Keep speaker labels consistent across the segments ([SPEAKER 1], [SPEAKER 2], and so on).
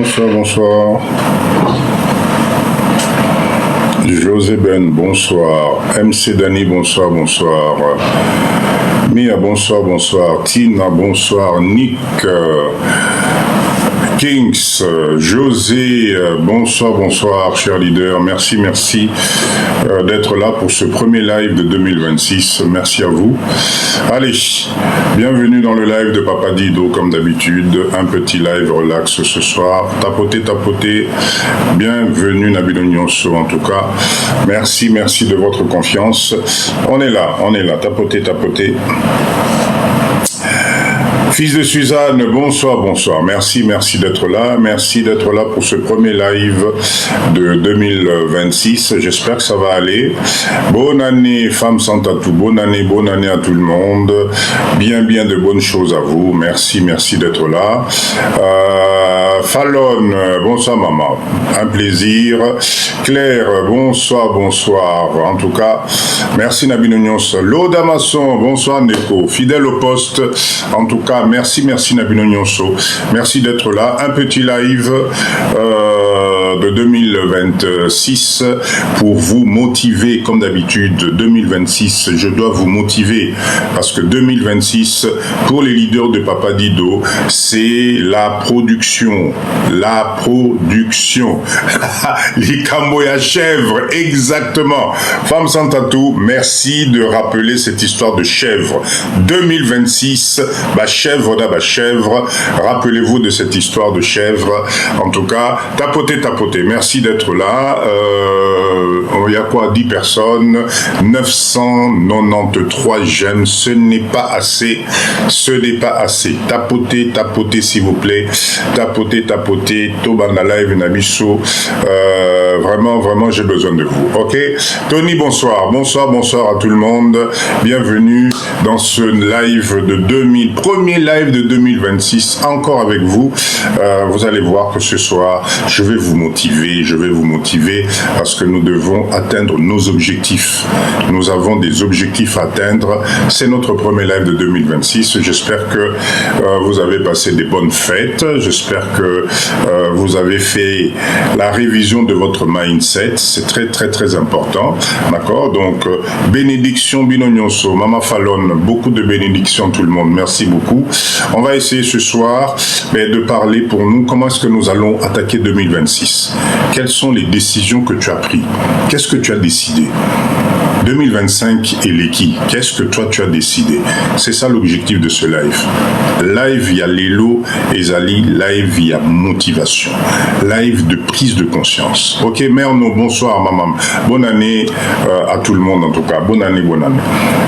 [SPEAKER 1] bonsoir, bonsoir. José Ben, bonsoir. MC Dani, bonsoir, bonsoir. Mia, bonsoir, bonsoir. Tina, bonsoir. Nick, Kings, José, bonsoir, bonsoir, cher leader. Merci, merci d'être là pour ce premier live de 2026. Merci à vous. Allez, bienvenue dans le live de Papa Dido, comme d'habitude. Un petit live relax ce soir. Tapotez, tapotez. Bienvenue, Nabil Nyonso, en tout cas. Merci, merci de votre confiance. On est là. Tapotez, tapotez. Fils de Suzanne, bonsoir, bonsoir. Merci, merci d'être là. Merci d'être là pour ce premier live de 2026. J'espère que ça va aller. Bonne année, femme sans tatou. Bonne année à tout le monde. Bien de bonnes choses à vous. Merci, merci d'être là. Fallon, bonsoir maman. Un plaisir. Claire, bonsoir, bonsoir. En tout cas, merci Nabil Nyonso. Loda Masson, bonsoir Neko. Fidèle au poste. En tout cas, merci Nabil Nyonso. Merci d'être là. Un petit live de 2026 pour vous motiver comme d'habitude. 2026, je dois vous motiver parce que 2026, pour les leaders de Papa Dido, c'est la production. La production. Les Camboya chèvre, exactement. Femme sans tatou, merci de rappeler cette histoire de chèvre. 2026, chèvre, chèvre. Rappelez-vous de cette histoire de chèvre. En tout cas, tapotez. Merci d'être là. Il y a quoi? 10 personnes, 993 j'aime. Ce n'est pas assez. Tapotez, s'il vous plaît. Tapotez. Tobana live, Nabiso. Vraiment, j'ai besoin de vous. Ok? Tony, bonsoir à tout le monde. Bienvenue dans ce live de premier live de 2026, encore avec vous. Vous allez voir que ce soir, je vais vous motiver parce que nous devons atteindre nos objectifs. Nous avons des objectifs à atteindre. C'est notre premier live de 2026. J'espère que vous avez passé des bonnes fêtes. J'espère que vous avez fait la révision de votre mindset. C'est très important. D'accord? Donc, bénédiction Bino Nyonso, Mama Fallon, beaucoup de bénédictions tout le monde. Merci beaucoup. On va essayer ce soir de parler pour nous comment est-ce que nous allons attaquer 2026. Quelles sont les décisions que tu as prises? Qu'est-ce que tu as décidé? 2025 et l'équipe, qu'est-ce que toi tu as décidé? C'est ça l'objectif de ce live. Live via Lélo et Zali, live via motivation, live de prise de conscience. Ok, Merno, bonsoir maman. Bonne année à tout le monde en tout cas. Bonne année.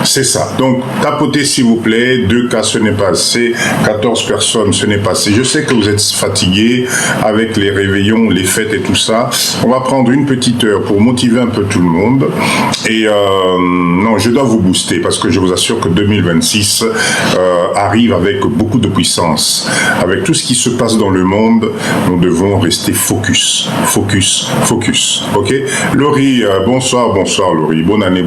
[SPEAKER 1] C'est ça. Donc, tapotez s'il vous plaît. 2 cas, ce n'est pas assez. 14 personnes, ce n'est pas assez. Je sais que vous êtes fatigués avec les réveillons, les fêtes et tout ça. On va prendre une petite heure pour motiver un peu tout le monde. Et non, je dois vous booster parce que je vous assure que 2026 arrive avec beaucoup de puissance. Avec tout ce qui se passe dans le monde, nous devons rester focus. Ok? Laurie, bonsoir Laurie. Bonne année.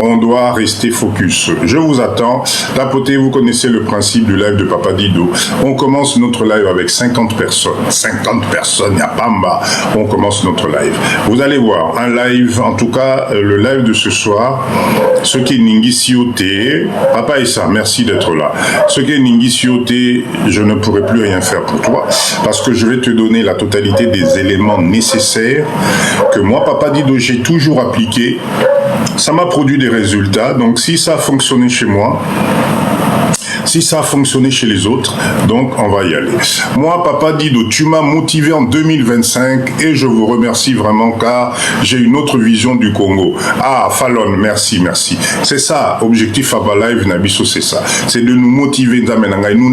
[SPEAKER 1] On doit rester focus. Je vous attends. Tapotez, vous connaissez le principe du live de Papa Dido. On commence notre live avec 50 personnes. 50 personnes, Yapamba. On commence notre live. Vous allez voir, un live, en tout cas, le live de ce soir, ce qui est Ningi Sioté, Papa Issa, merci d'être là. Ce qui est Ningi Sioté, je ne pourrai plus rien faire pour toi, parce que je vais te donner la totalité des éléments nécessaires que moi, Papa Dido, j'ai toujours appliqué. Ça m'a produit des résultats, donc si ça a fonctionné chez moi, si ça a fonctionné chez les autres, donc on va y aller. Moi, Papa Dido, tu m'as motivé en 2025 et je vous remercie vraiment car j'ai une autre vision du Congo. Ah, Fallon, merci. C'est ça, objectif Abba Live Nabiso, c'est ça. C'est de nous motiver. Nous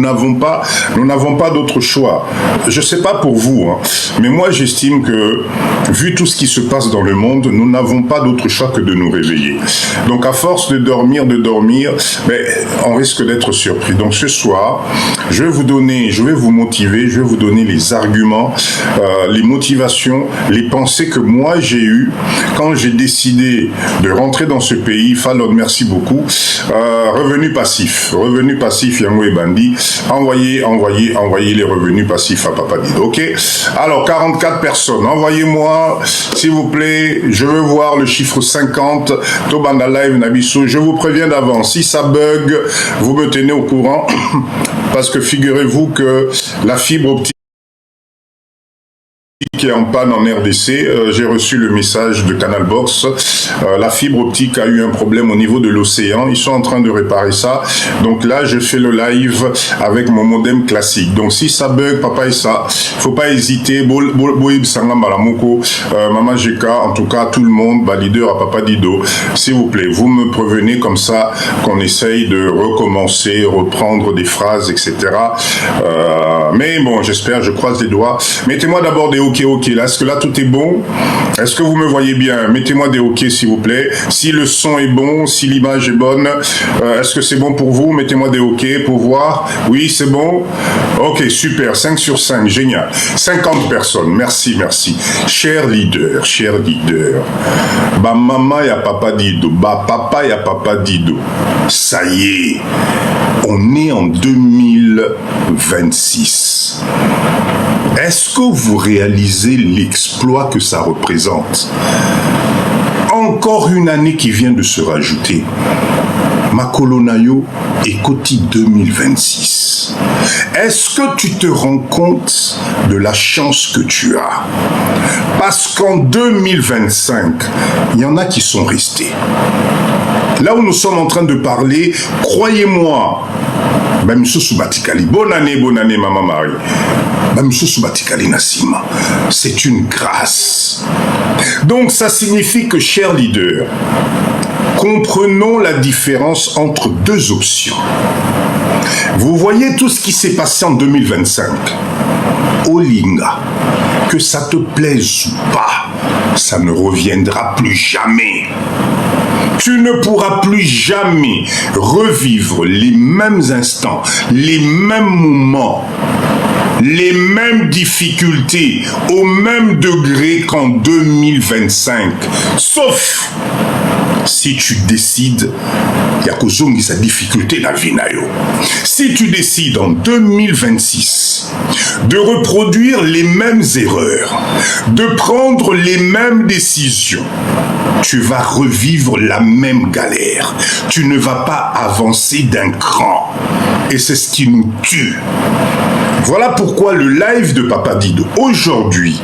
[SPEAKER 1] n'avons pas d'autre choix. Je sais pas pour vous, hein, mais moi j'estime que, vu tout ce qui se passe dans le monde, nous n'avons pas d'autre choix que de nous réveiller. Donc à force de dormir, on risque d'être surpris. surpris. Donc ce soir, je vais vous motiver, je vais vous donner les arguments, les motivations, les pensées que moi j'ai eues quand j'ai décidé de rentrer dans ce pays. Fallon, merci beaucoup. Revenu passif, Yango et Bandi. Envoyez les revenus passifs à Papa Dido. Ok. Alors 44 personnes. Envoyez-moi, s'il vous plaît. Je veux voir le chiffre 50. Tobanda Live Nabiso. Je vous préviens d'avance. Si ça bug, vous me tenez au courant parce que figurez-vous que la fibre optique qui est en panne en RDC, j'ai reçu le message de Canal Box, la fibre optique a eu un problème au niveau de l'océan, ils sont en train de réparer ça, donc là je fais le live avec mon modem classique, donc si ça bug, papa et ça, faut pas hésiter, Boïb Sangam Balamoko, Maman GK, en tout cas tout le monde, leader à Papa Dido, s'il vous plaît, vous me prévenez comme ça qu'on essaye de recommencer, reprendre des phrases, etc. Mais bon, j'espère, je croise les doigts. Mettez-moi d'abord des OK, là, est-ce que là tout est bon? Est-ce que vous me voyez bien? Mettez-moi des OK s'il vous plaît. Si le son est bon, si l'image est bonne, est-ce que c'est bon pour vous? Mettez-moi des OK pour voir. Oui, c'est bon? Ok, super, 5 sur 5, génial. 50 personnes, merci. Cher leader, bah maman ya Papa Dido, bah papa ya Papa Dido. Ça y est, on est en 2026. Est-ce que vous réalisez l'exploit que ça représente? Encore une année qui vient de se rajouter. Makolonayo et Koti 2026. Est-ce que tu te rends compte de la chance que tu as? Parce qu'en 2025, il y en a qui sont restés. Là où nous sommes en train de parler, croyez-moi, même Soubatikali, bonne année, Maman Marie. Même Soubatikali Nassima, c'est une grâce. Donc ça signifie que, chers leaders, comprenons la différence entre deux options. Vous voyez tout ce qui s'est passé en 2025. Olinga, que ça te plaise ou pas, ça ne reviendra plus jamais. Tu ne pourras plus jamais revivre les mêmes instants, les mêmes moments, les mêmes difficultés au même degré qu'en 2025. Sauf si tu décides, il y a sa difficulté dans la vie. Si tu décides en 2026 de reproduire les mêmes erreurs, de prendre les mêmes décisions, tu vas revivre la même galère. Tu ne vas pas avancer d'un cran. Et c'est ce qui nous tue. Voilà pourquoi le live de Papa Dido, aujourd'hui,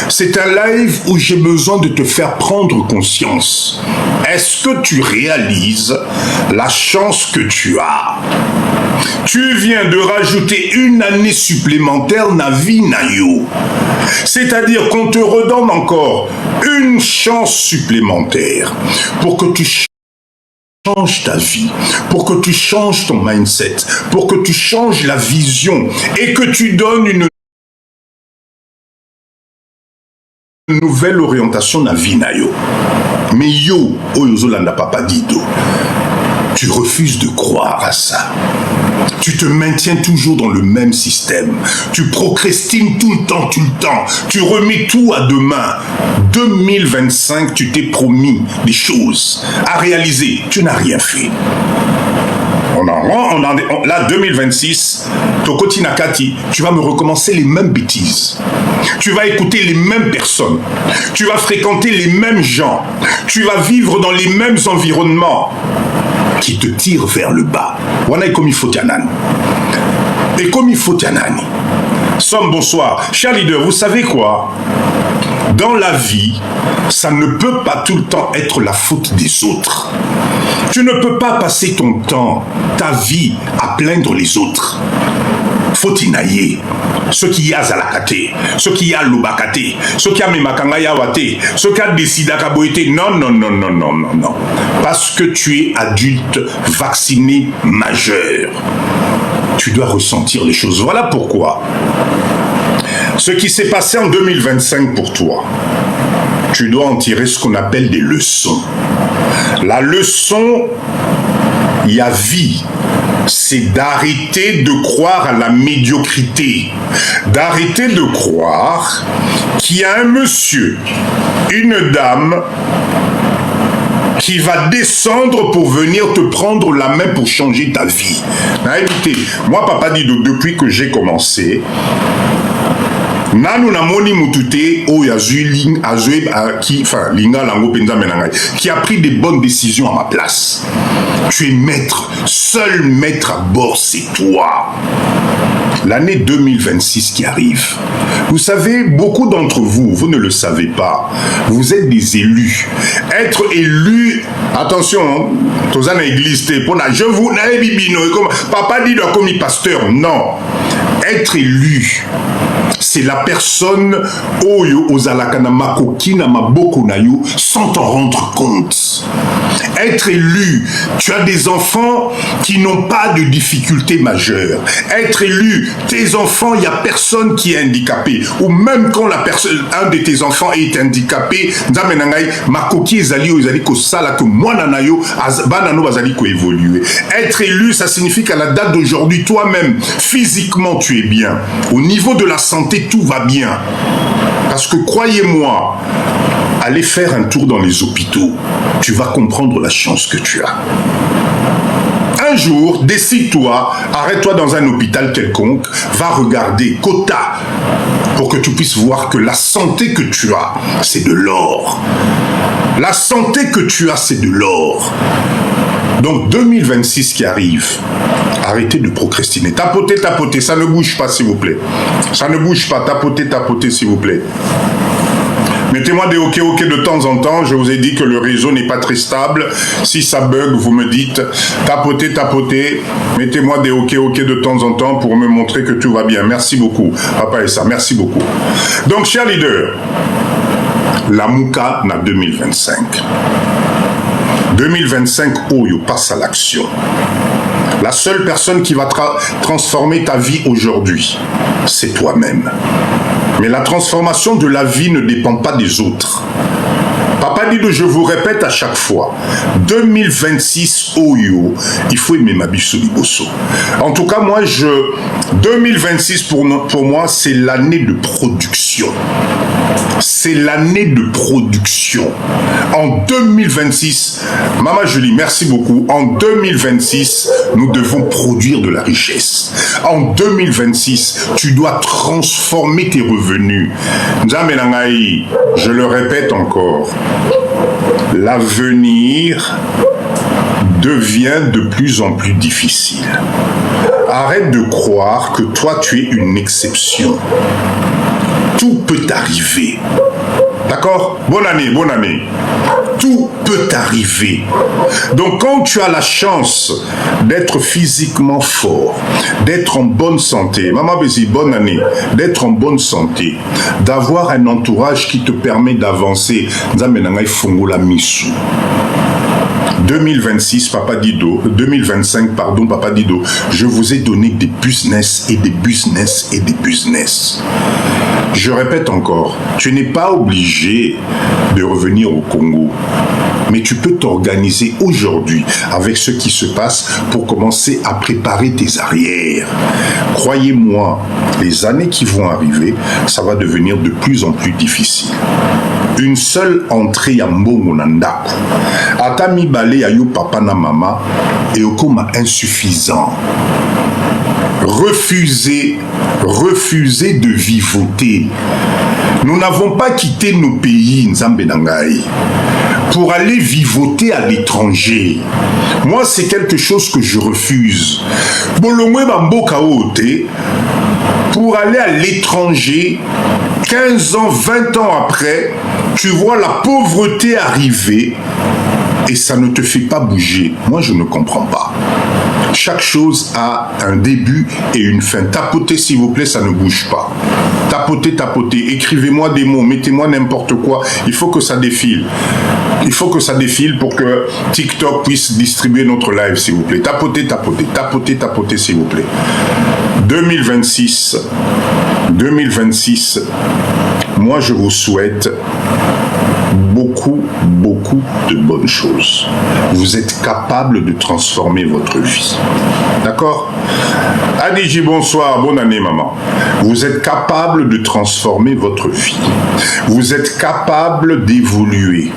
[SPEAKER 1] c'est un live où j'ai besoin de te faire prendre conscience. Est-ce que tu réalises la chance que tu as? Tu viens de rajouter une année supplémentaire na vie nayo. C'est-à-dire qu'on te redonne encore une chance supplémentaire pour que tu changes ta vie, pour que tu changes ton mindset, pour que tu changes la vision et que tu donnes une nouvelle orientation à vie nayo. Mais yo, oyozolanda Papa Dido, tu refuses de croire à ça. Tu te maintiens toujours dans le même système. Tu procrastines tout le temps. Tu remets tout à demain. 2025, tu t'es promis des choses à réaliser. Tu n'as rien fait. Là, 2026, Tokoti Nakati, tu vas me recommencer les mêmes bêtises. Tu vas écouter les mêmes personnes. Tu vas fréquenter les mêmes gens. Tu vas vivre dans les mêmes environnements qui te tirent vers le bas. Wana comme il faut Tianani. Et comme il faut Tianani. Somme, bonsoir. Cher leader, vous savez quoi? Dans la vie, ça ne peut pas tout le temps être la faute des autres. Tu ne peux pas passer ton temps, ta vie, à plaindre les autres. Faut inailler. Ce qui a Zalakate, ce qui a Lubakate, ce qui a Memakanga Yawate, ce qui a décidé à Kaboïté. Non. Parce que tu es adulte, vacciné, majeur. Tu dois ressentir les choses. Voilà pourquoi. Ce qui s'est passé en 2025 pour toi, tu dois en tirer ce qu'on appelle des leçons. La leçon, il y a vie c'est d'arrêter de croire à la médiocrité, d'arrêter de croire qu'il y a un monsieur, une dame qui va descendre pour venir te prendre la main pour changer ta vie. Écoutez, moi, Papa Dido, depuis que j'ai commencé, nanu na moni mutute o yazui qui a pris des bonnes décisions à ma place. Tu es maître, seul maître à bord, c'est toi. L'année 2026 qui arrive. Vous savez, beaucoup d'entre vous, vous ne le savez pas, vous êtes des élus. Être élu, attention, tozana église, je vous n'avez bibino, papa dit comme pasteur, non. Être élu, c'est la personne oyo ozalakana makoki na maboko na yo sans t'en rendre compte. Être élu, tu as des enfants qui n'ont pas de difficultés majeures. Être élu, tes enfants, il n'y a personne qui est handicapé. Ou même quand un de tes enfants est handicapé, makoki ezali ozali ko sala que mwana na yo banano bazali ko évoluer. Être élu, ça signifie qu'à la date d'aujourd'hui, toi-même, physiquement, tu es bien. Au niveau de la santé, tout va bien. Parce que croyez-moi, allez faire un tour dans les hôpitaux, tu vas comprendre la chance que tu as. Un jour, décide-toi, arrête-toi dans un hôpital quelconque, va regarder, quota, pour que tu puisses voir que la santé que tu as, c'est de l'or. La santé que tu as, c'est de l'or. Donc 2026 qui arrive, arrêtez de procrastiner. Tapotez, tapotez, ça ne bouge pas s'il vous plaît. Ça ne bouge pas, tapotez, tapotez s'il vous plaît. Mettez-moi des OK de temps en temps. Je vous ai dit que le réseau n'est pas très stable. Si ça bug, vous me dites tapotez, tapotez. Mettez-moi des OK de temps en temps pour me montrer que tout va bien. Merci beaucoup. Papa et ça, merci beaucoup. Donc, chers leaders, la Mouka n'a 2025. 2025, Oyo passe à l'action. La seule personne qui va transformer ta vie aujourd'hui, c'est toi-même. Mais la transformation de la vie ne dépend pas des autres. Papa Dido, je vous répète à chaque fois, 2026 Oyo, il faut aimer ma Liboso. En tout cas, 2026 pour moi, c'est l'année de production. C'est l'année de production. En 2026, Maman Julie, merci beaucoup. En 2026, nous devons produire de la richesse. En 2026, tu dois transformer tes revenus. Je le répète encore, l'avenir devient de plus en plus difficile. Arrête de croire que toi, tu es une exception. Tout peut arriver. D'accord? Bonne année, bonne année. Tout peut arriver. Donc quand tu as la chance d'être physiquement fort, d'être en bonne santé, Maman Bézi, bonne année, d'être en bonne santé, d'avoir un entourage qui te permet d'avancer, 2026, Papa Dido, 2025, pardon, Papa Dido, je vous ai donné des business et des business et des business. Je répète encore, tu n'es pas obligé de revenir au Congo, mais tu peux t'organiser aujourd'hui avec ce qui se passe pour commencer à préparer tes arrières. Croyez-moi, les années qui vont arriver, ça va devenir de plus en plus difficile. Une seule entrée à Mbongo Nandaku, Atami Balé Ayo Papa na Mama, et Okoma insuffisant. Refusez de vivoter. Nous n'avons pas quitté nos pays, Nzambe Nangai, pour aller vivoter à l'étranger. Moi, c'est quelque chose que je refuse. Bolongwe Bamboka Ote, pour aller à l'étranger, 15 ans, 20 ans après, tu vois la pauvreté arriver et ça ne te fait pas bouger. Moi, je ne comprends pas. Chaque chose a un début et une fin. Tapotez, s'il vous plaît, ça ne bouge pas. Tapotez, tapotez. Écrivez-moi des mots, mettez-moi n'importe quoi. Il faut que ça défile. Il faut que ça défile pour que TikTok puisse distribuer notre live, s'il vous plaît. Tapotez, tapotez. Tapotez, tapotez, s'il vous plaît. 2026, moi, je vous souhaite beaucoup de bonnes choses. Vous êtes capable de transformer votre vie. D'accord? Adiji, bonsoir, bonne année maman. Vous êtes capable de transformer votre vie. Vous êtes capable d'évoluer.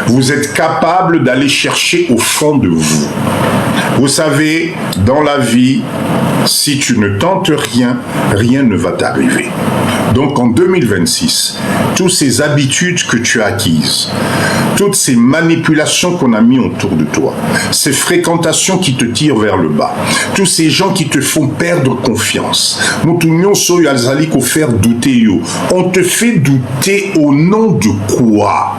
[SPEAKER 1] Vous êtes capable d'aller chercher au fond de vous. Vous savez, dans la vie, si tu ne tentes rien, rien ne va t'arriver. Donc en 2026, toutes ces habitudes que tu as acquises, toutes ces manipulations qu'on a mis autour de toi, ces fréquentations qui te tirent vers le bas, tous ces gens qui te font perdre confiance, on te fait douter au nom de quoi?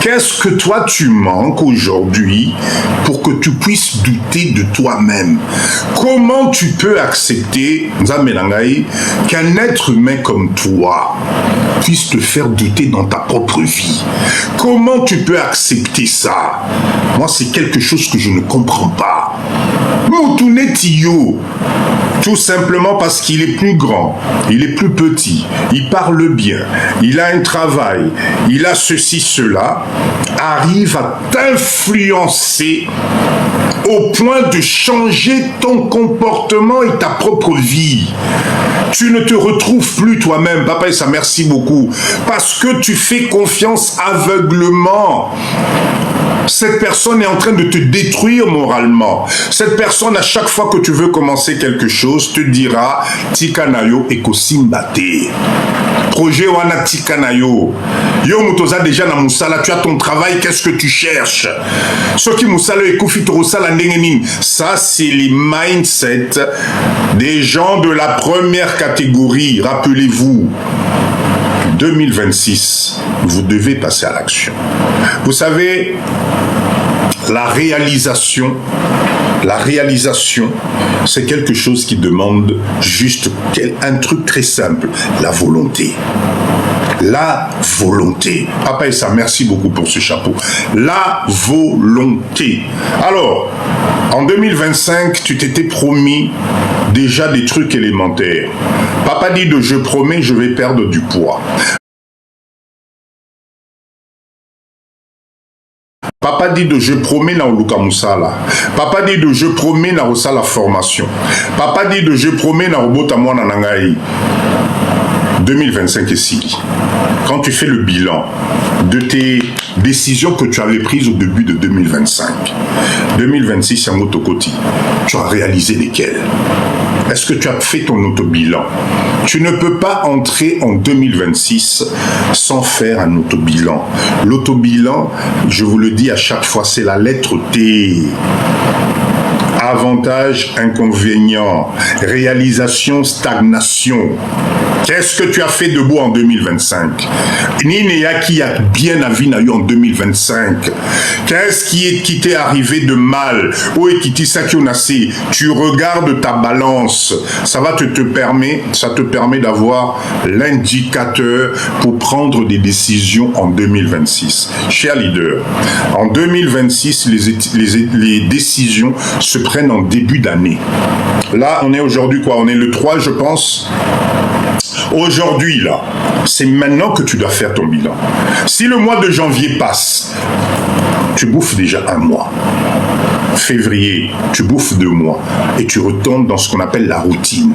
[SPEAKER 1] Qu'est-ce que toi tu manques aujourd'hui pour que tu puisses douter de toi-même? Comment tu peux accepter, qu'un être humain comme toi puisse te faire douter dans ta propre vie? Comment tu peux accepter ça? Moi, c'est quelque chose que je ne comprends pas. Moutoune Tiyo, tout simplement parce qu'il est plus grand, il est plus petit, il parle bien, il a un travail, il a ceci, cela, arrive à t'influencer au point de changer ton comportement et ta propre vie. Tu ne te retrouves plus toi-même. Papa et ça, merci beaucoup. Parce que tu fais confiance aveuglement. Cette personne est en train de te détruire moralement. Cette personne, à chaque fois que tu veux commencer quelque chose, te dira Tikanayo ekosimbate. Projet wana Tikanayo. Yo mutoza déjà na musala, tu as ton travail, qu'est-ce que tu cherches? Ce qui musala ekufi torosala ndengenin. Ça, c'est les mindsets des gens de la première catégorie. Rappelez-vous. 2026, vous devez passer à l'action. Vous savez, la réalisation, c'est quelque chose qui demande juste un truc très simple, la volonté. La volonté. Papa et ça, merci beaucoup pour ce chapeau. La volonté. Alors, en 2025, tu t'étais promis déjà des trucs élémentaires. Papa dit de je promets, je vais perdre du poids. Papa dit de je promets na oluka musala. Papa dit de je promets na osala formation. Papa dit de je promets na robota mwana nangai. 2025 est Sili. Quand tu fais le bilan de tes décisions que tu avais prises au début de 2025, 2026, en Motokoti, tu as réalisé lesquelles? Est-ce que tu as fait ton autobilan? Tu ne peux pas entrer en 2026 sans faire un autobilan. L'autobilan, je vous le dis à chaque fois, c'est la lettre T. Avantages, inconvénients, réalisation, stagnation. Qu'est-ce que tu as fait de beau en 2025? Ninéa qui a bien à vie en 2025. Qu'est-ce qui t'est arrivé de mal? Où est qui ça qui on a assez? Tu regardes ta balance. Ça va te permet d'avoir l'indicateur pour prendre des décisions en 2026. Cher leader, en 2026, les décisions se prennent en début d'année. Là, on est aujourd'hui quoi? On est le 3, je pense. Aujourd'hui, là, c'est maintenant que tu dois faire ton bilan. Si le mois de janvier passe, tu bouffes déjà un mois. Février, tu bouffes 2 mois et tu retombes dans ce qu'on appelle la routine.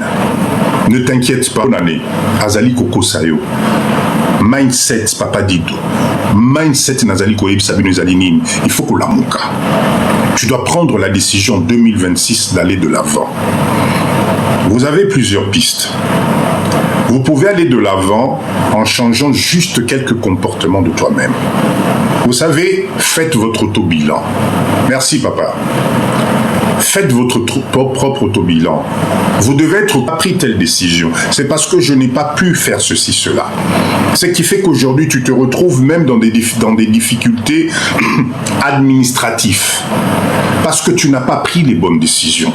[SPEAKER 1] Ne t'inquiète pas, bonne année. Azali Koko Sayo. Mindset, papa Dido. Mindset, Nazali Koyib Sabine Zalinine. Il faut que la mouka. Tu dois prendre la décision en 2026 d'aller de l'avant. Vous avez plusieurs pistes. Vous pouvez aller de l'avant en changeant juste quelques comportements de toi-même. Vous savez, faites votre auto-bilan. Merci, papa. Faites votre propre auto-bilan. Vous devez être pris telle décision. C'est parce que je n'ai pas pu faire ceci, cela. Ce qui fait qu'aujourd'hui, tu te retrouves même dans des difficultés administratives. Parce que tu n'as pas pris les bonnes décisions.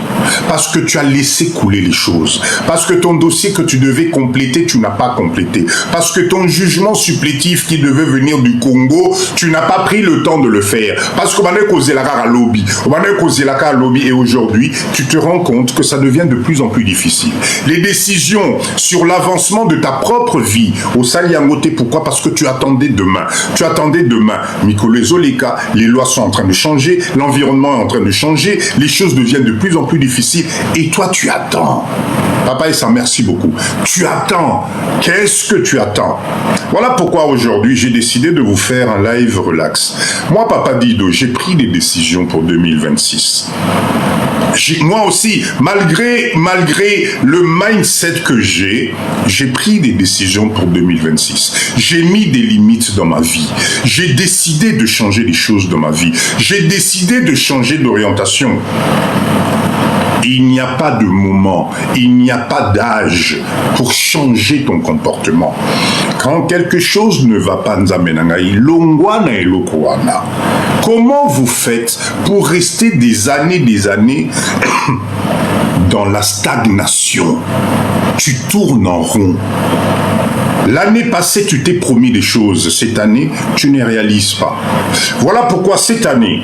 [SPEAKER 1] Parce que tu as laissé couler les choses. Parce que ton dossier que tu devais compléter, tu n'as pas complété. Parce que ton jugement supplétif qui devait venir du Congo, tu n'as pas pris le temps de le faire. Parce que lobby et aujourd'hui, tu te rends compte que ça devient de plus en plus difficile. Les décisions sur l'avancement de ta propre vie au Saliangote, pourquoi? Parce que tu attendais demain. Tu attendais demain. Mikolo Zoleka, les lois sont en train de changer, l'environnement est en train de changer, les choses deviennent de plus en plus difficiles et toi tu attends. Papa et sa merci beaucoup. Tu attends. Qu'est-ce que tu attends? Voilà pourquoi aujourd'hui j'ai décidé de vous faire un live relax. Moi, Papa Dido, j'ai pris des décisions pour 2026. Moi aussi, malgré le mindset que j'ai pris des décisions pour 2026. J'ai mis des limites dans ma vie. J'ai décidé de changer les choses dans ma vie. J'ai décidé de changer d'orientation. Il n'y a pas de moment, il n'y a pas d'âge pour changer ton comportement. Quand quelque chose ne va pas, comment vous faites pour rester des années dans la stagnation? Tu tournes en rond. L'année passée, tu t'es promis des choses. Cette année, tu ne réalises pas. Voilà pourquoi cette année,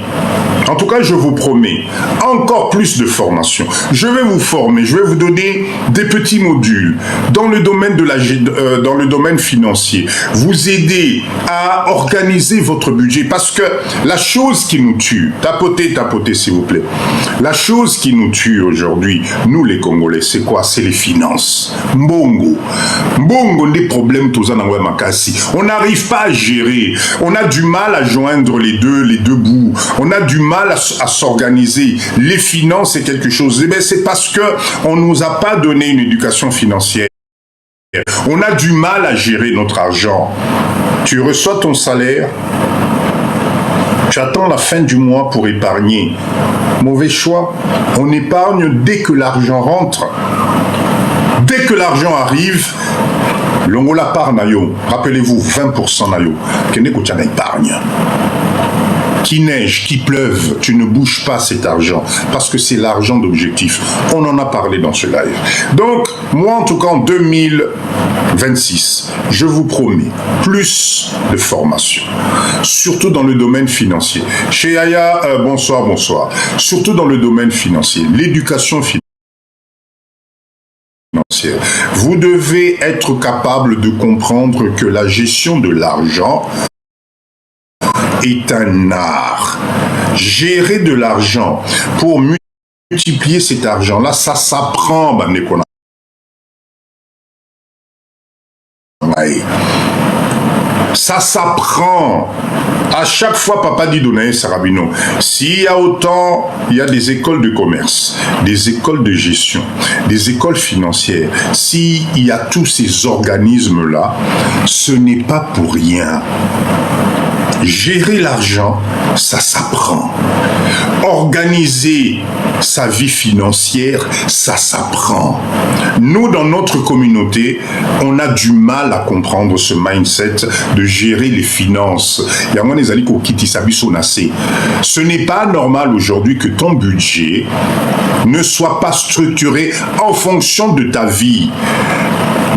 [SPEAKER 1] en tout cas, je vous promets, encore plus de formation. Je vais vous former, je vais vous donner des petits modules dans le domaine dans le domaine financier. Vous aider à organiser votre budget parce que la chose qui nous tue, tapotez s'il vous plaît. La chose qui nous tue aujourd'hui, nous les Congolais, c'est quoi? C'est les finances. Mbongo, des problèmes. On n'arrive pas à gérer. On a du mal à joindre les deux bouts. On a du mal à s'organiser. Les finances, c'est quelque chose. Eh bien, c'est parce que on nous a pas donné une éducation financière. On a du mal à gérer notre argent. Tu reçois ton salaire. Tu attends la fin du mois pour épargner. Mauvais choix. On épargne dès que l'argent rentre. Dès que l'argent arrive, l'ongola part nayo, rappelez-vous, 20% nayo, kene ko tchana épargne. Qu'il neige, qu'il pleuve, tu ne bouges pas cet argent, parce que c'est l'argent d'objectif. On en a parlé dans ce live. Donc, moi en tout cas en 2026, je vous promets plus de formation, surtout dans le domaine financier. Chez Aya, bonsoir. Surtout dans le domaine financier, l'éducation financière. Vous devez être capable de comprendre que la gestion de l'argent est un art. Gérer de l'argent pour multiplier cet argent-là, ça s'apprend. Ça s'apprend. À chaque fois, Papa dit Donaï Sarabino, s'il y a autant, il y a des écoles de commerce, des écoles de gestion, des écoles financières, s'il y a tous ces organismes-là, ce n'est pas pour rien. Gérer l'argent, ça s'apprend. Organiser sa vie financière, ça s'apprend. Nous, dans notre communauté, on a du mal à comprendre ce mindset de gérer les finances. Ce n'est pas normal aujourd'hui que ton budget ne soit pas structuré en fonction de ta vie.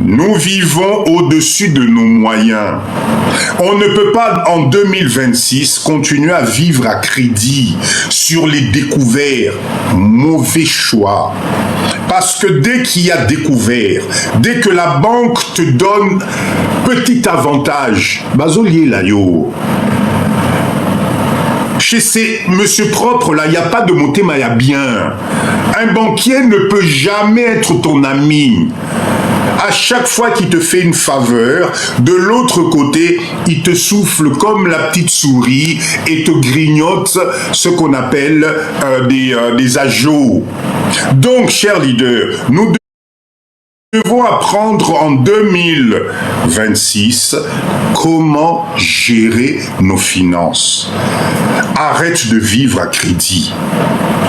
[SPEAKER 1] Nous vivons au-dessus de nos moyens. On ne peut pas, en 2026, continuer à vivre à crédit sur les découverts. Mauvais choix. Parce que dès qu'il y a découvert, dès que la banque te donne petit avantage, Bazolier Layo, chez ces monsieur propres là, il n'y a pas de motema, il y a bien. Un banquier ne peut jamais être ton ami. À chaque fois qu'il te fait une faveur, de l'autre côté, il te souffle comme la petite souris et te grignote ce qu'on appelle des agios. Donc, chers leaders, nous devons apprendre en 2026 comment gérer nos finances. Arrête de vivre à crédit.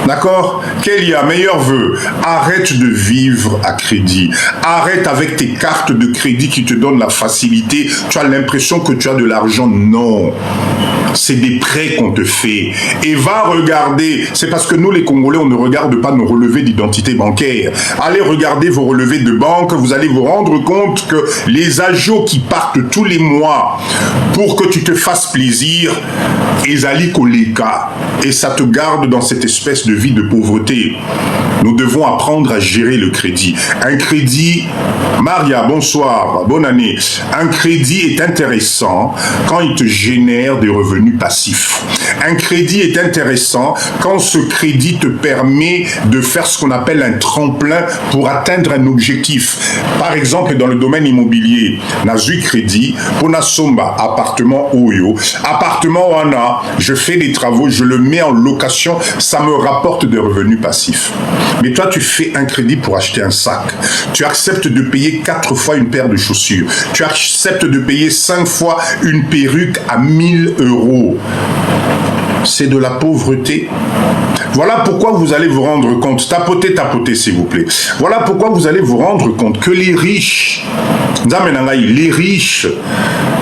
[SPEAKER 1] D'accord? Kélia, meilleur vœu. Arrête de vivre à crédit. Arrête avec tes cartes de crédit qui te donnent la facilité. Tu as l'impression que tu as de l'argent. Non. C'est des prêts qu'on te fait. Et va regarder, c'est parce que nous les Congolais, on ne regarde pas nos relevés d'identité bancaire. Allez regarder vos relevés de banque, vous allez vous rendre compte que les agios qui partent tous les mois pour que tu te fasses plaisir, ezali koleka, et ça te garde dans cette espèce de vie de pauvreté. Nous devons apprendre à gérer le crédit. Un crédit, Maria, bonsoir, bonne année. Un crédit est intéressant quand il te génère des revenus passifs. Un crédit est intéressant quand ce crédit te permet de faire ce qu'on appelle un tremplin pour atteindre un objectif. Par exemple, dans le domaine immobilier, Nazu Crédit, pour Nasomba, appartement Oyo, appartement Wana, je fais des travaux, je le mets en location, ça me rapporte des revenus passifs. Mais toi, tu fais un crédit pour acheter un sac. Tu acceptes de payer 4 fois une paire de chaussures. Tu acceptes de payer 5 fois une perruque à 1000 €. C'est de la pauvreté. Voilà pourquoi vous allez vous rendre compte, tapotez, tapotez s'il vous plaît. Voilà pourquoi vous allez vous rendre compte que les riches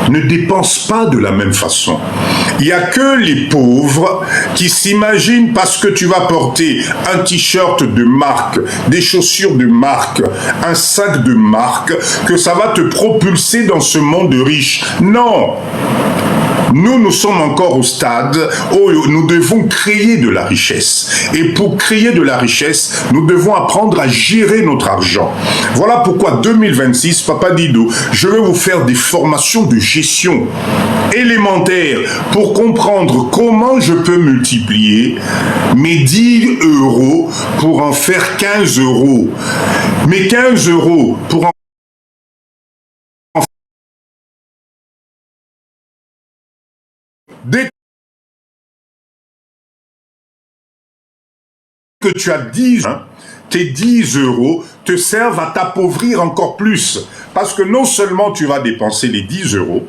[SPEAKER 1] ne dépensent pas de la même façon. Il n'y a que les pauvres qui s'imaginent parce que tu vas porter un t-shirt de marque, des chaussures de marque, un sac de marque, que ça va te propulser dans ce monde de riches. Non! Nous sommes encore au stade où nous devons créer de la richesse. Et pour créer de la richesse, nous devons apprendre à gérer notre argent. Voilà pourquoi 2026, Papa Dido, je vais vous faire des formations de gestion élémentaires pour comprendre comment je peux multiplier mes 10 € pour en faire 15 €. Mes 15 € pour en Dès que tu as 10, tes 10 € te servent à t'appauvrir encore plus. Parce que non seulement tu vas dépenser les 10 €,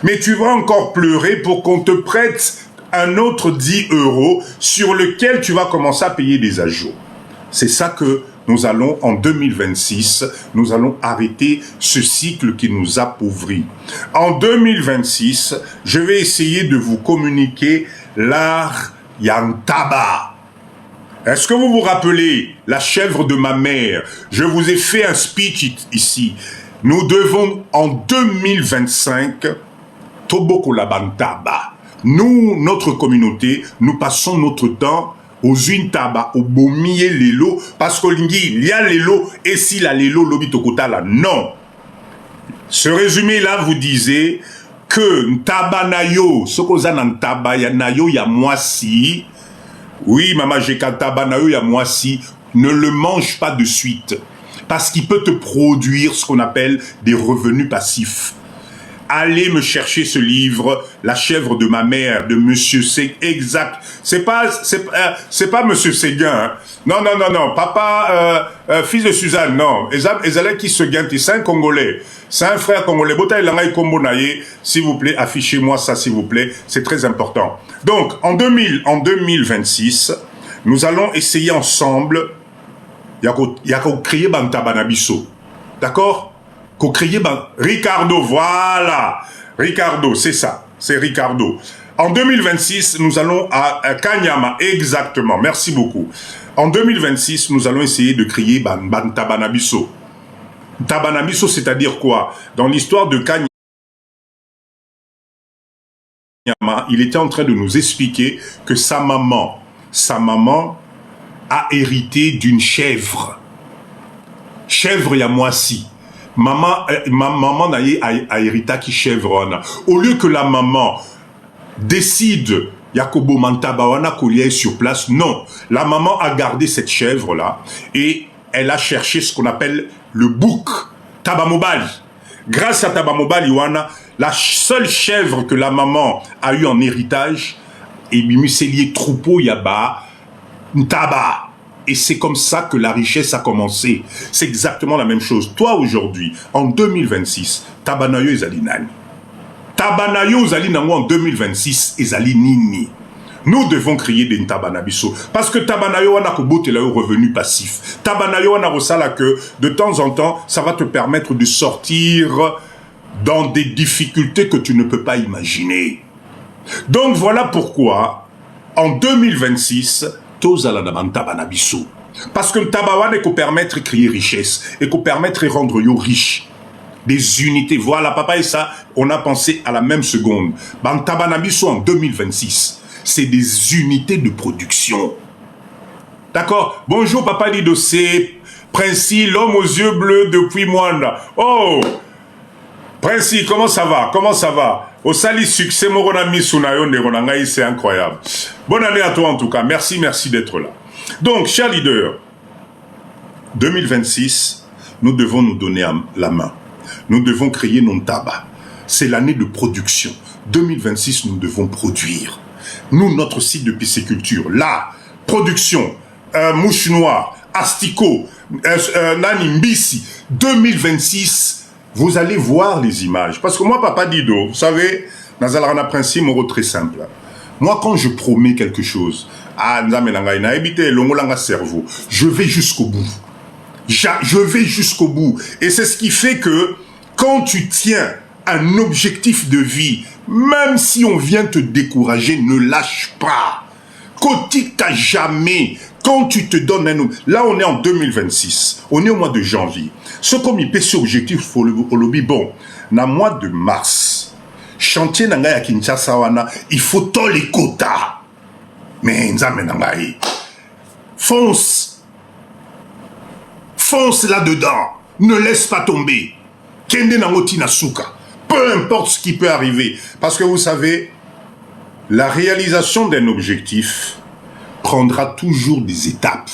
[SPEAKER 1] mais tu vas encore pleurer pour qu'on te prête un autre 10 € sur lequel tu vas commencer à payer des agios. C'est ça que nous allons, en 2026, nous allons arrêter ce cycle qui nous appauvrit. En 2026, je vais essayer de vous communiquer l'art Yantaba. Est-ce que vous vous rappelez la chèvre de ma mère? Je vous ai fait un speech ici. Nous devons, en 2025, Toboko Labantaba. Nous, notre communauté, nous passons notre temps aux Taba, au Bomiye Lelo, parce qu'au Lingi, il y a Lelo, et si la Lelo, l'Obitokota là, non. Ce résumé-là vous disait que Ntabanayo, ce qu'on a dans Ntabanayo, il y a moisi, oui, maman, j'ai Ntabanayo, il y a moisi, ne le mange pas de suite, parce qu'il peut te produire ce qu'on appelle des revenus passifs. Allez me chercher ce livre, La chèvre de ma mère, de Monsieur Séguin. Exact. C'est pas Monsieur Séguin. Hein. Non. Papa, fils de Suzanne, non. Ezalé qui Séguin, c'est un Congolais. C'est un frère congolais. Bota Elanga Kombo Naye, s'il vous plaît, affichez-moi ça, s'il vous plaît. C'est très important. Donc, en 2026, nous allons essayer ensemble, yako créer Bantabanabiso. D'accord? Qu'on créait Ricardo, voilà. Ricardo, c'est ça. C'est Ricardo. En 2026, nous allons à Kanyama, exactement. Merci beaucoup. En 2026, nous allons essayer de créer Tabanabiso. Tabanabiso, c'est-à-dire quoi? Dans l'histoire de Kanyama, il était en train de nous expliquer que sa maman a hérité d'une chèvre. Chèvre Yamoisi. Maman a hérité qui chèvre. Au lieu que la maman décide Yakobo Mantabawana Kolier sur place, non. La maman a gardé cette chèvre-là et elle a cherché ce qu'on appelle le bouc, Tabamobali. Grâce à Tabamobali, la seule chèvre que la maman a eue en héritage, et Bimuselier troupeau Yaba, Ntaba. Et c'est comme ça que la richesse a commencé. C'est exactement la même chose. Toi, aujourd'hui, en 2026, Tabanayo ezali nani. Tabanayo ezali nango en 2026 ezali nini. Nous devons créer des Tabanabiso. Parce que Tabanayo wana kobote la revenu passif. Tabanayo wana rosala que, de temps en temps, ça va te permettre de sortir dans des difficultés que tu ne peux pas imaginer. Donc voilà pourquoi, en 2026, tozala na bantaba na biso. Parce que le tabac ne peut permettre de créer richesse et peut permettre de rendre yo riche. Des unités. Voilà, papa et ça, on a pensé à la même seconde. Bantaba na biso en 2026, c'est des unités de production. D'accord? Bonjour, papa Dido, c'est Princi, l'homme aux yeux bleus depuis Mwanda. Oh! Princi, comment ça va? Comment ça va? Au sali succès, Moronami Sunayon de Ronangaï, c'est incroyable. Bonne année à toi en tout cas. Merci, merci d'être là. Donc, chers leaders, 2026, nous devons nous donner la main. Nous devons créer nos tabac. C'est l'année de production. 2026, nous devons produire. Nous, notre site de pisciculture, là, production, mouche noire, asticot, nani mbisi, 2026, vous allez voir les images. Parce que moi, papa Dido, vous savez, Nazalarana Principe, mon très simple. Moi, quand je promets quelque chose, je vais jusqu'au bout. Je vais jusqu'au bout. Et c'est ce qui fait que quand tu tiens un objectif de vie, même si on vient te décourager, ne lâche pas. Kotika jamais. Quand tu te donnes un... Là, on est en 2026. On est au mois de janvier. Ce comme il peut cet objectif, il faut le lobby. Bon, dans le mois de mars, chantier nanga ya Kinshasa wana, il faut tous les quotas. Mais nzambe nangai, fonce là-dedans, ne laisse pas tomber. Kende nangoti nasuka, peu importe ce qui peut arriver, parce que vous savez, la réalisation d'un objectif prendra toujours des étapes.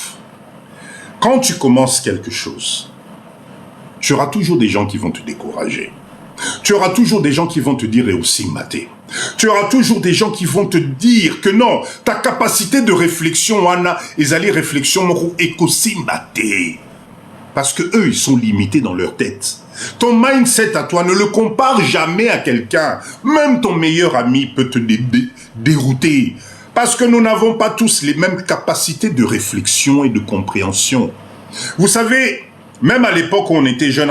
[SPEAKER 1] Quand tu commences quelque chose, tu auras toujours des gens qui vont te décourager. Tu auras toujours des gens qui vont te dire et aussi maté. Tu auras toujours des gens qui vont te dire que non, ta capacité de réflexion, wana, ezali réflexion moko ekosimbate. Parce que eux, ils sont limités dans leur tête. Ton mindset à toi, ne le compare jamais à quelqu'un. Même ton meilleur ami peut te dérouter. Parce que nous n'avons pas tous les mêmes capacités de réflexion et de compréhension. Vous savez, même à l'époque où on était jeune,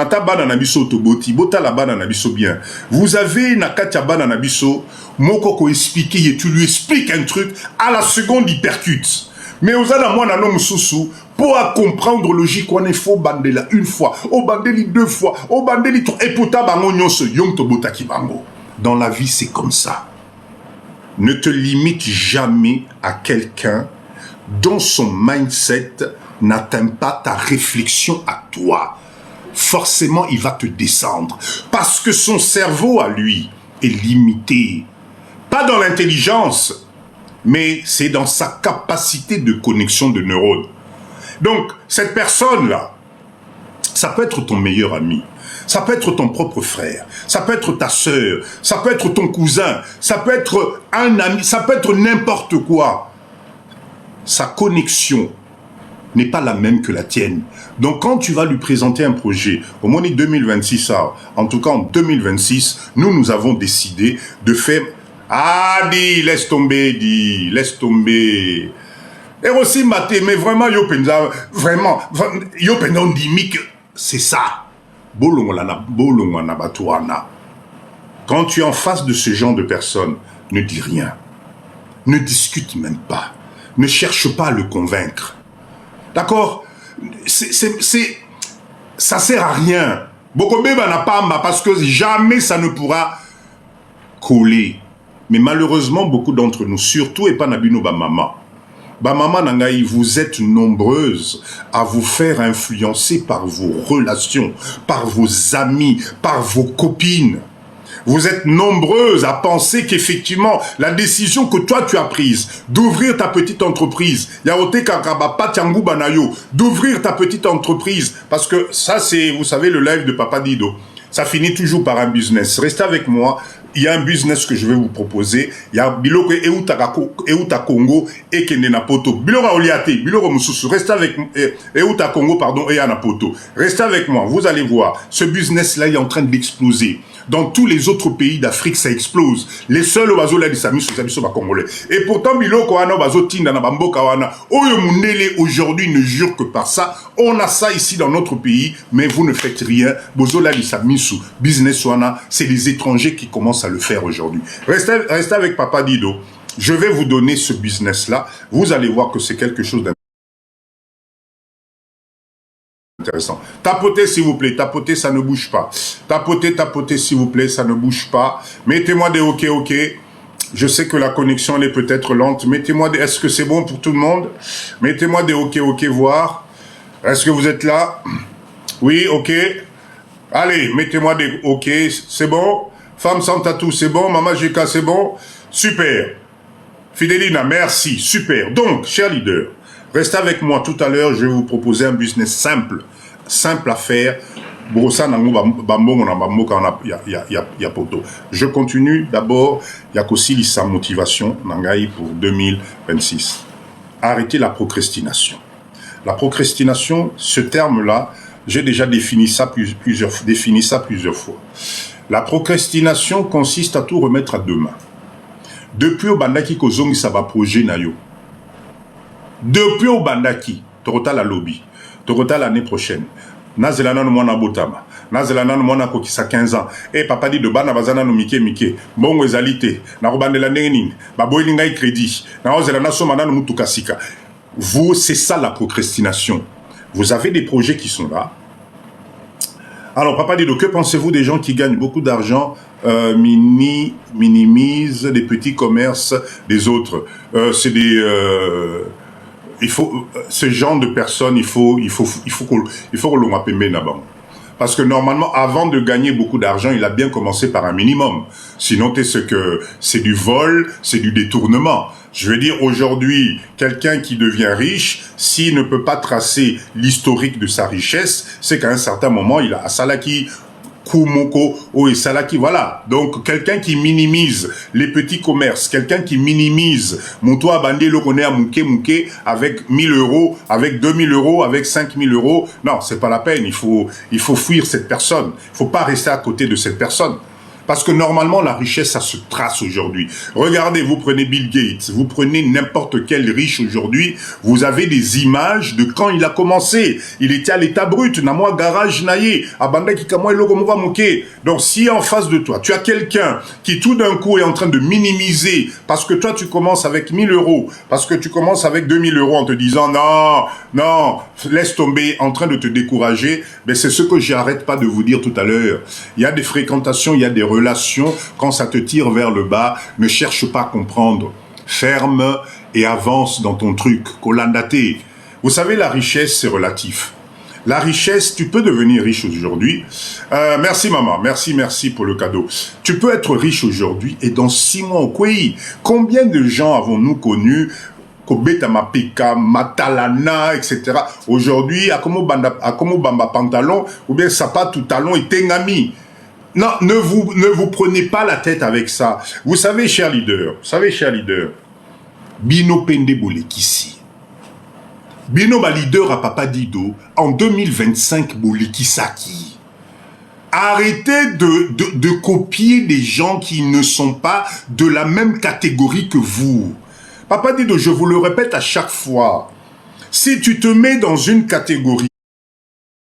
[SPEAKER 1] vous avez Nakatia Bananabiso, Mokoko expliqué et tu lui expliques un truc, à la seconde il percute. Mais vous avez moi un homme sous pour comprendre logique, on est faux bandela une fois, au bandeli deux fois, au bandeli trois, et pour tabango se yom to botaki bango. Dans la vie, c'est comme ça. Ne te limite jamais à quelqu'un dont son mindset n'atteint pas ta réflexion à toi. Forcément, il va te descendre. Parce que son cerveau, à lui, est limité. Pas dans l'intelligence, mais c'est dans sa capacité de connexion de neurones. Donc, cette personne-là, ça peut être ton meilleur ami. Ça peut être ton propre frère, ça peut être ta sœur, ça peut être ton cousin, ça peut être un ami, ça peut être n'importe quoi. Sa connexion n'est pas la même que la tienne. Donc quand tu vas lui présenter un projet, au moins 2026, en tout cas en 2026, nous avons décidé de faire... Ah, laisse tomber. Et aussi, Maté, mais vraiment, c'est ça. Quand tu es en face de ce genre de personnes, ne dis rien. Ne discute même pas. Ne cherche pas à le convaincre. D'accord? Ça sert à rien. Parce que jamais ça ne pourra coller. Mais malheureusement, beaucoup d'entre nous, surtout et pas Nabino Bamama, Bamama Nangaï, vous êtes nombreuses à vous faire influencer par vos relations, par vos amis, par vos copines. Vous êtes nombreuses à penser qu'effectivement, la décision que toi tu as prise d'ouvrir ta petite entreprise, d'ouvrir ta petite entreprise, parce que ça c'est, vous savez, le live de Papa Dido, ça finit toujours par un business. Restez avec moi. Il y a un business que je vais vous proposer. Il y a Biloko Euta Congo et Kendena Poto. Biloko Oliate, Biloko Mususu. Restez avec Euta Congo, pardon, et Anapoto. Restez avec moi. Vous allez voir. Ce business-là est en train d'exploser. Dans tous les autres pays d'Afrique, ça explose. Les seuls oiseaux là, c'est congolais. Et pourtant, biloko wana oiseaux tinda na bamboka wana. Oyo mundele aujourd'hui ne jure que par ça. On a ça ici dans notre pays, mais vous ne faites rien. Bozo là, business wana, c'est les étrangers qui commencent à le faire aujourd'hui. Restez avec Papa Dido. Je vais vous donner ce business là. Vous allez voir que c'est quelque chose intéressant. Tapotez s'il vous plaît, tapotez, ça ne bouge pas. Tapotez, tapotez s'il vous plaît, ça ne bouge pas. Mettez-moi des OK, OK. Je sais que la connexion elle est peut-être lente. Mettez-moi des... Est-ce que c'est bon pour tout le monde? Mettez-moi des OK, OK, voir. Est-ce que vous êtes là? Oui, OK. Allez, mettez-moi des OK, c'est bon. Femme sans tatou, c'est bon. Mama GK, c'est bon. Super. Fidelina, merci. Super. Donc, cher leader, restez avec moi tout à l'heure. Je vais vous proposer un business simple. Simple à faire. Je continue d'abord. Il y a aussi sa motivation pour 2026. Arrêtez la procrastination. La procrastination, ce terme-là, j'ai déjà défini ça plusieurs fois. La procrastination consiste à tout remettre à demain. Depuis au bandaki kozongi ça va projet na yo. Depuis au bandaki, torota la lobby, torota l'année prochaine. Nazelana no mwana botama. Nazelana no mwana kokisa 15 ans. Eh papa dit de bana bazana no mike. Bongo ezalité. Na robandela ndenge ba boilinga crédit. Na ozelana so mana no mutukasika. Vous, c'est ça la procrastination. Vous avez des projets qui sont là. Alors, Papa Dido, que pensez-vous des gens qui gagnent beaucoup d'argent, minimisent les petits commerces des autres? C'est des... ce genre de personnes, il faut qu'on l'on appelle Benabang. Parce que normalement, avant de gagner beaucoup d'argent, il a bien commencé par un minimum. Sinon, c'est du vol, c'est du détournement. Je veux dire, aujourd'hui, quelqu'un qui devient riche, s'il ne peut pas tracer l'historique de sa richesse, c'est qu'à un certain moment, il a Salaki, Kumoko, et Salaki, voilà. Donc, quelqu'un qui minimise les petits commerces, quelqu'un qui minimise mon toit bandé, le connaît à Mouké, avec 1000 euros, avec 2000 euros, avec 5000 euros. Non, c'est pas la peine. Il faut fuir cette personne. Il faut pas rester à côté de cette personne. Parce que normalement, la richesse, ça se trace aujourd'hui. Regardez, vous prenez Bill Gates, vous prenez n'importe quel riche aujourd'hui, vous avez des images de quand il a commencé. Il était à l'état brut, na moi garage naïe, abanda ki kamwa logo mwa mouké. Donc si en face de toi, tu as quelqu'un qui tout d'un coup est en train de minimiser, parce que toi tu commences avec 1000 euros, parce que tu commences avec 2000 euros en te disant non, laisse tomber, en train de te décourager, mais c'est ce que j'arrête pas de vous dire tout à l'heure. Il y a des fréquentations, il y a des relations, quand ça te tire vers le bas, ne cherche pas à comprendre. Ferme et avance dans ton truc. Kolandate. Vous savez, la richesse, c'est relatif. La richesse, tu peux devenir riche aujourd'hui. Merci maman, merci pour le cadeau. Tu peux être riche aujourd'hui et dans 6 mois au pays. Combien de gens avons-nous connus Kobeta Mapika, Matalana, etc. Aujourd'hui, à Komo Bamba pantalon, ou bien sapato talon et tengami. Non, ne vous prenez pas la tête avec ça. Vous savez, cher leader, Bino Pende Bolekisi. Bino ba leader à Papa Dido, en 2025 Bolekisaki. Arrêtez de copier des gens qui ne sont pas de la même catégorie que vous. Papa Dido, je vous le répète à chaque fois, si tu te mets dans une catégorie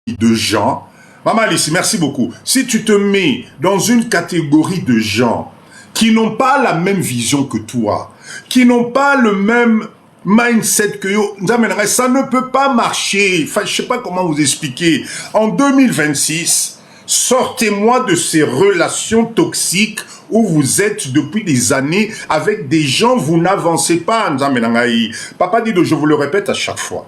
[SPEAKER 1] de gens, Maman Alice, merci beaucoup. Si tu te mets dans une catégorie de gens qui n'ont pas la même vision que toi, qui n'ont pas le même mindset que yo, ça ne peut pas marcher. Enfin, je ne sais pas comment vous expliquer. En 2026, sortez-moi de ces relations toxiques où vous êtes depuis des années avec des gens, vous n'avancez pas. Papa Dido, je vous le répète à chaque fois.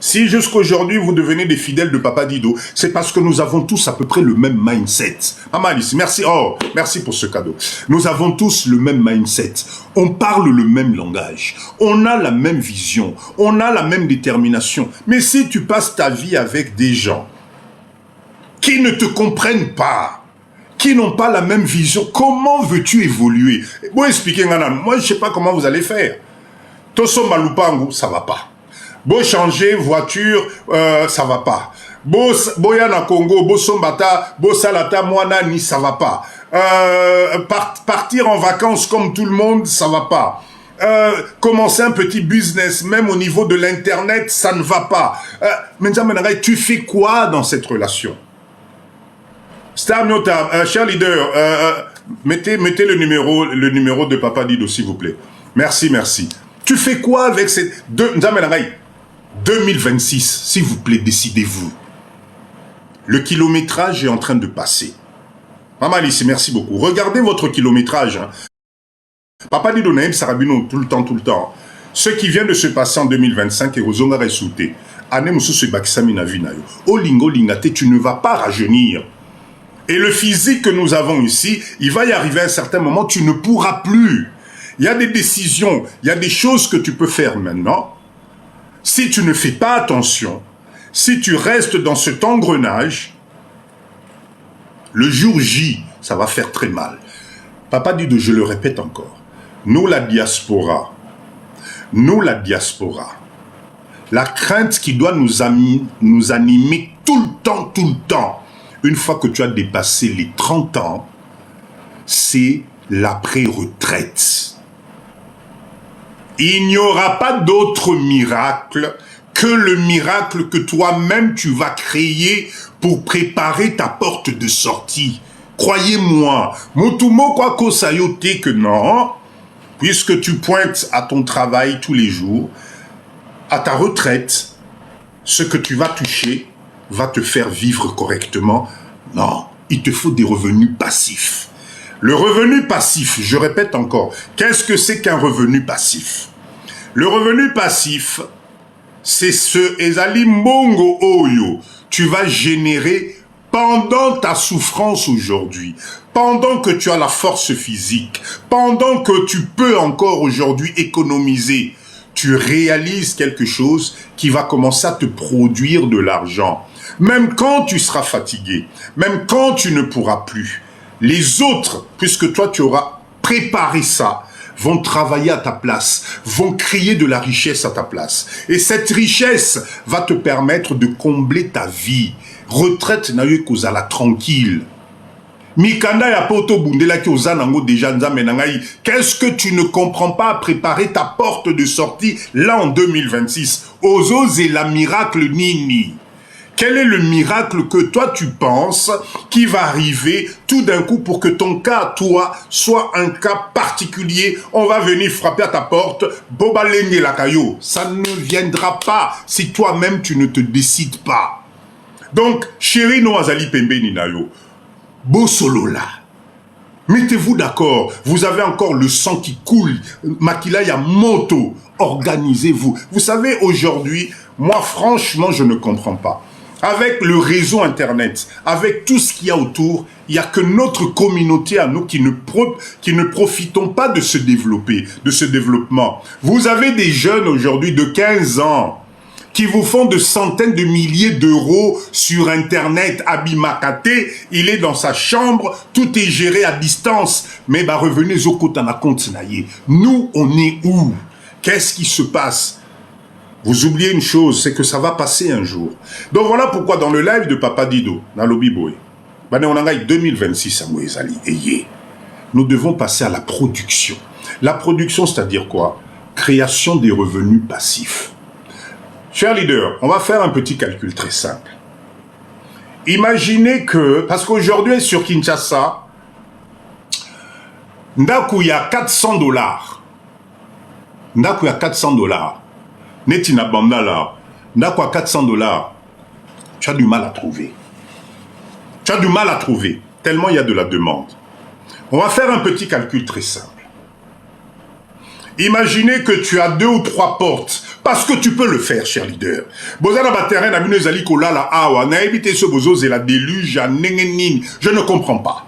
[SPEAKER 1] Si jusqu'aujourd'hui vous devenez des fidèles de Papa Dido, c'est parce que nous avons tous à peu près le même mindset. Maman Alice, merci. Oh, merci pour ce cadeau. Nous avons tous le même mindset. On parle le même langage. On a la même vision. On a la même détermination. Mais si tu passes ta vie avec des gens qui ne te comprennent pas, qui n'ont pas la même vision, comment veux-tu évoluer? Bon, expliquez, moi je ne sais pas comment vous allez faire. Toso Malupangu, ça va pas. Beau changer voiture, ça va pas. Boya na Congo, beau sombata, beau salata moana ni ça va pas. Partir en vacances comme tout le monde, ça va pas. Commencer un petit business, même au niveau de l'internet, ça ne va pas. Tu fais quoi dans cette relation? Star Nota, cher leader, mettez le numéro de Papa Dido, s'il vous plaît. Merci. Tu fais quoi avec cette... 2026, s'il vous plaît, décidez-vous. Le kilométrage est en train de passer. Maman Alice, merci beaucoup. Regardez votre kilométrage. Hein. Papa Dido Naïm Sarabino, tout le temps. Ce qui vient de se passer en 2025 est aux Ongara Souté. Ané Moussou se Bakisami Navinayo. Olingo Lingate, tu ne vas pas rajeunir. Et le physique que nous avons ici, il va y arriver à un certain moment, tu ne pourras plus. Il y a des décisions, il y a des choses que tu peux faire maintenant. Si tu ne fais pas attention, si tu restes dans cet engrenage, le jour J, ça va faire très mal. Papa dit, je le répète encore, nous la diaspora, la crainte qui doit nous animer tout le temps, une fois que tu as dépassé les 30 ans, c'est l'après-retraite. Il n'y aura pas d'autre miracle que le miracle que toi-même tu vas créer pour préparer ta porte de sortie. Croyez-moi, Motumo Kwako Sayote que non, puisque tu pointes à ton travail tous les jours, à ta retraite, ce que tu vas toucher va te faire vivre correctement. Non, il te faut des revenus passifs. Le revenu passif, je répète encore, qu'est-ce que c'est qu'un revenu passif? Le revenu passif, c'est ce Ezali Mbongo Oyo, tu vas générer pendant ta souffrance aujourd'hui, pendant que tu as la force physique, pendant que tu peux encore aujourd'hui économiser, tu réalises quelque chose qui va commencer à te produire de l'argent. Même quand tu seras fatigué, même quand tu ne pourras plus, les autres, puisque toi tu auras préparé ça, vont travailler à ta place, vont créer de la richesse à ta place. Et cette richesse va te permettre de combler ta vie. Retraite na yo kozala tranquille. Mikanda ya poto bundela ki ozanango déjà nzambe na ngai. Qu'est-ce que tu ne comprends pas à préparer ta porte de sortie là en 2026? Ozo la miracle nini. Quel est le miracle que toi tu penses qui va arriver tout d'un coup pour que ton cas, toi, soit un cas particulier? On va venir frapper à ta porte, boba lenye la caillou. Ça ne viendra pas si toi-même tu ne te décides pas. Donc, chéri no azali pembe ninayo, beau solo là. Mettez-vous d'accord, vous avez encore le sang qui coule, makila ya moto, organisez-vous. Vous savez, aujourd'hui, moi franchement, je ne comprends pas. Avec le réseau Internet, avec tout ce qu'il y a autour, il n'y a que notre communauté à nous qui ne profitons pas de se développer, de ce développement. Vous avez des jeunes aujourd'hui de 15 ans qui vous font de centaines de milliers d'euros sur Internet. Abimakate, il est dans sa chambre, tout est géré à distance. Mais revenez au côté na compte naïe. Nous, on est où? Qu'est-ce qui se passe? Vous oubliez une chose, c'est que ça va passer un jour. Donc voilà pourquoi dans le live de Papa Dido, dans l'Obiboé, on a 2026 à Mouezali, nous devons passer à la production. La production, c'est-à-dire quoi? Création des revenus passifs. Chers leaders, on va faire un petit calcul très simple. Imaginez que, parce qu'aujourd'hui sur Kinshasa, Ndaku, il y a 400 $. Ndaku, il y a 400 $. Netina Bandala, Ndaku, à 400 $. Tu as du mal à trouver. Tu as du mal à trouver, tellement il y a de la demande. On va faire un petit calcul très simple. Imaginez que tu as 2 ou 3 portes, parce que tu peux le faire, cher leader. Bozana Baterren a vu Zali Kolala Awa, n'a évité ce bozo, c'est la déluge à Nengenin. Je ne comprends pas.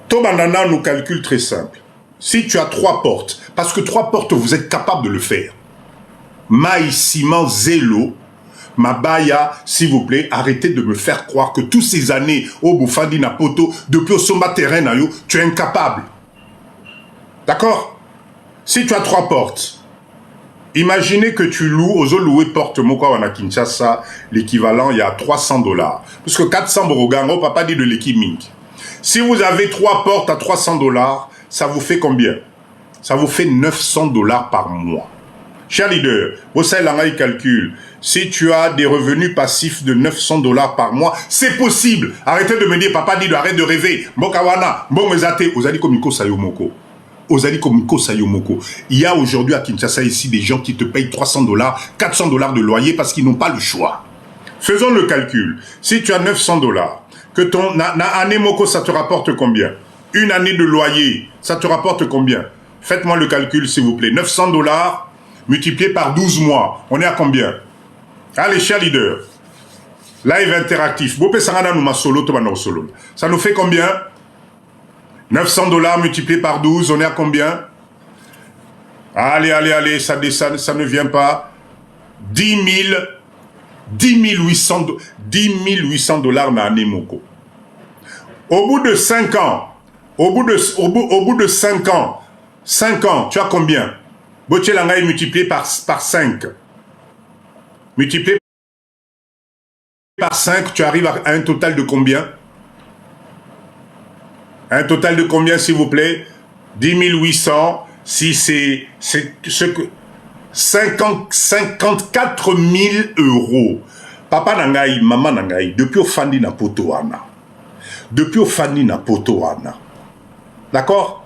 [SPEAKER 1] Tobanana nous calcule très simple. Si tu as 3 portes, parce que 3 portes, vous êtes capable de le faire. Maï, ciment, zélo, Mabaya, s'il vous plaît, arrêtez de me faire croire que toutes ces années, au Boufandi Napoto, depuis au Somba Terrain, tu es incapable. D'accord? Si tu as 3 portes, Imaginez que tu loues, aux louer porte moko à Kinshasa, l'équivalent, il y a 300 dollars. Parce que 400 borogango, papa dit de l'équipe mink. Si vous avez 3 portes à 300 dollars, ça vous fait combien? Ça vous fait 900 dollars par mois. Cher leader, vous savez, là, il calcule. Si tu as des revenus passifs de 900 dollars par mois, c'est possible. Arrêtez de me dire, papa dit, arrête de rêver. Mbokawana, mbongezate, ozali komiko sayomoko. Ozali komiko sayomoko. Il y a aujourd'hui à Kinshasa ici des gens qui te payent 300 dollars, 400 dollars de loyer parce qu'ils n'ont pas le choix. Faisons le calcul. Si tu as 900 dollars, que ton année moko, ça te rapporte combien? Une année de loyer, ça te rapporte combien? Faites-moi le calcul, s'il vous plaît. 900 dollars multiplié par 12 mois. On est à combien? Allez, cher leader. Live interactif. Ça nous fait combien? 900 dollars multiplié par 12, on est à combien? Allez, allez, allez, ça ne vient pas. 10 800 dollars na année moko. Au bout de 5 ans, au bout de 5 ans, 5 ans, tu as combien? Bochelangai est multiplié par 5. Multiplié par 5, tu arrives à un total de combien? Un total de combien, s'il vous plaît? 10 800, si c'est ce que... 54 000 euros. Papa nangai, maman nangai, depuis au fandi na potoana. Depuis au fandi na potoana. D'accord?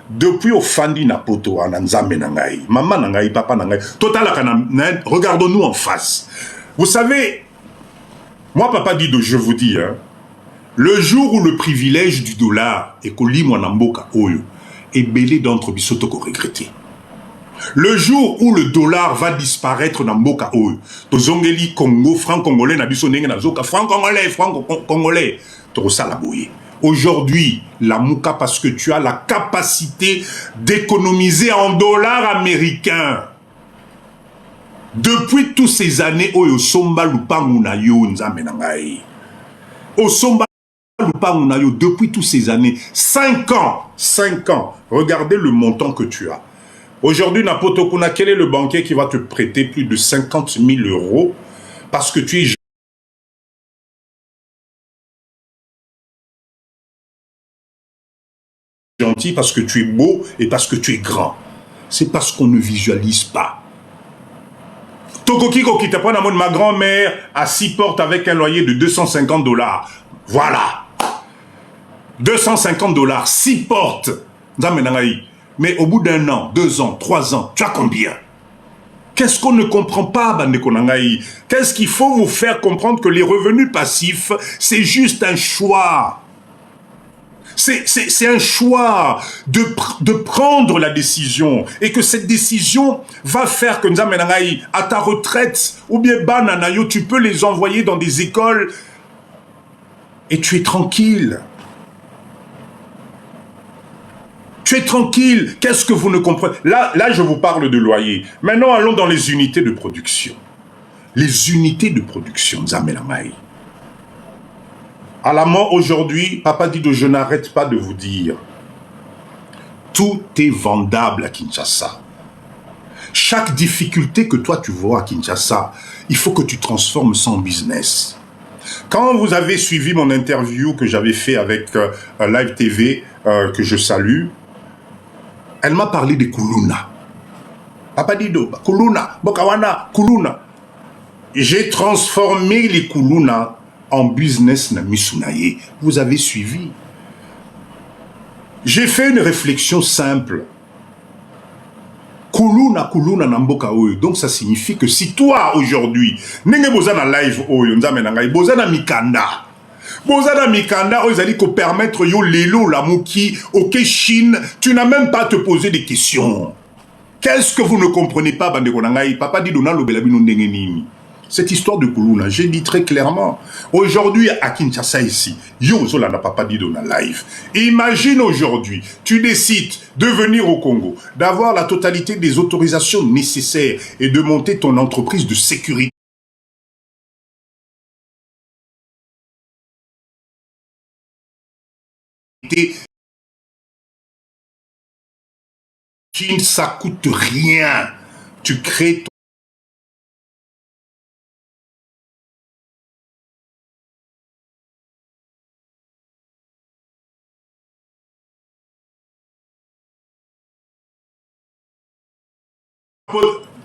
[SPEAKER 1] Depuis au fandi na potoana, nzambe nangai, maman nangai, papa nangai. Total, regardons-nous en face. Vous savez, moi, papa dit, je vous dis, hein, le jour où le privilège du dollar est koli mwanamboka oyo, est belé d'entre bisotoko regretté. Le jour où le dollar va disparaître dans Mboka Oyo, Tozongeli Congo, franc congolais, Nabiso Nenge Nazoka, franc congolais, Torosalaboye. Aujourd'hui, la Mouka, parce que tu as la capacité d'économiser en dollars américains. Depuis toutes ces années, Oyo Somba Lupangunayo Nzamenangai. Osomba Lupangunayo, depuis toutes ces années, 5 ans, regardez le montant que tu as. Aujourd'hui, Napotokuna, quel est le banquier qui va te prêter plus de 50 000 euros parce que tu es gentil, parce que tu es beau et parce que tu es grand? C'est parce qu'on ne visualise pas. Tokoki Kokita, ma grand-mère a 6 portes avec un loyer de 250 dollars. Voilà. 250 dollars, 6 portes. Mais au bout d'un an, 2 ans, 3 ans, tu as combien? Qu'est-ce qu'on ne comprend pas, Bandekonangaï? Qu'est-ce qu'il faut vous faire comprendre que les revenus passifs, c'est juste un choix. C'est un choix de prendre la décision. Et que cette décision va faire que Nzamenangaï, à ta retraite, ou bien Bananayo, tu peux les envoyer dans des écoles et tu es tranquille. Tu es tranquille. Qu'est-ce que vous ne comprenez? Là, je vous parle de loyer. Maintenant, allons dans les unités de production. Les unités de production, Nzamenangaï. À la mort aujourd'hui, papa dit que je n'arrête pas de vous dire. Tout est vendable à Kinshasa. Chaque difficulté que toi tu vois à Kinshasa, il faut que tu transformes ça en business. Quand vous avez suivi mon interview que j'avais fait avec Live TV, que je salue, elle m'a parlé des Kuluna. Papa Dido, Kuluna, Bokawana, Kuluna. J'ai transformé les Kuluna en business na misunaye. Vous avez suivi. J'ai fait une réflexion simple. Kuluna na mboka oyo. Donc ça signifie que si toi aujourd'hui, nenge bozana live oyo, nzamenangai, bozana mikanda. Bozana mikanda, ils ko permettre yo lelo la mouki, ok Chine, tu n'as même pas à te poser des questions. Qu'est-ce que vous ne comprenez pas, Bandekonangai? Papa dit dona lo belabino ndenge nini. Cette histoire de Kuluna, j'ai dit très clairement. Aujourd'hui, à Kinshasa ici, yo zola n'a pas dit dans la live. Imagine aujourd'hui, tu décides de venir au Congo, d'avoir la totalité des autorisations nécessaires et de monter ton entreprise de sécurité. Ça coûte rien. tu crées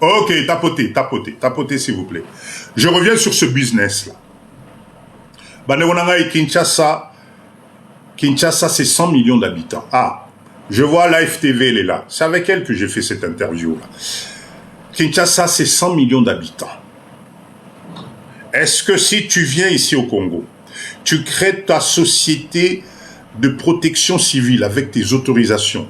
[SPEAKER 1] Ok, tapotez s'il vous plaît. Je reviens sur ce business-là. Bandegonanga et Kinshasa, c'est 100 millions d'habitants. Ah, je vois Live TV, elle est là. C'est avec elle que j'ai fait cette interview-là. Kinshasa, c'est 100 millions d'habitants. Est-ce que si tu viens ici au Congo, tu crées ta société de protection civile avec tes autorisations,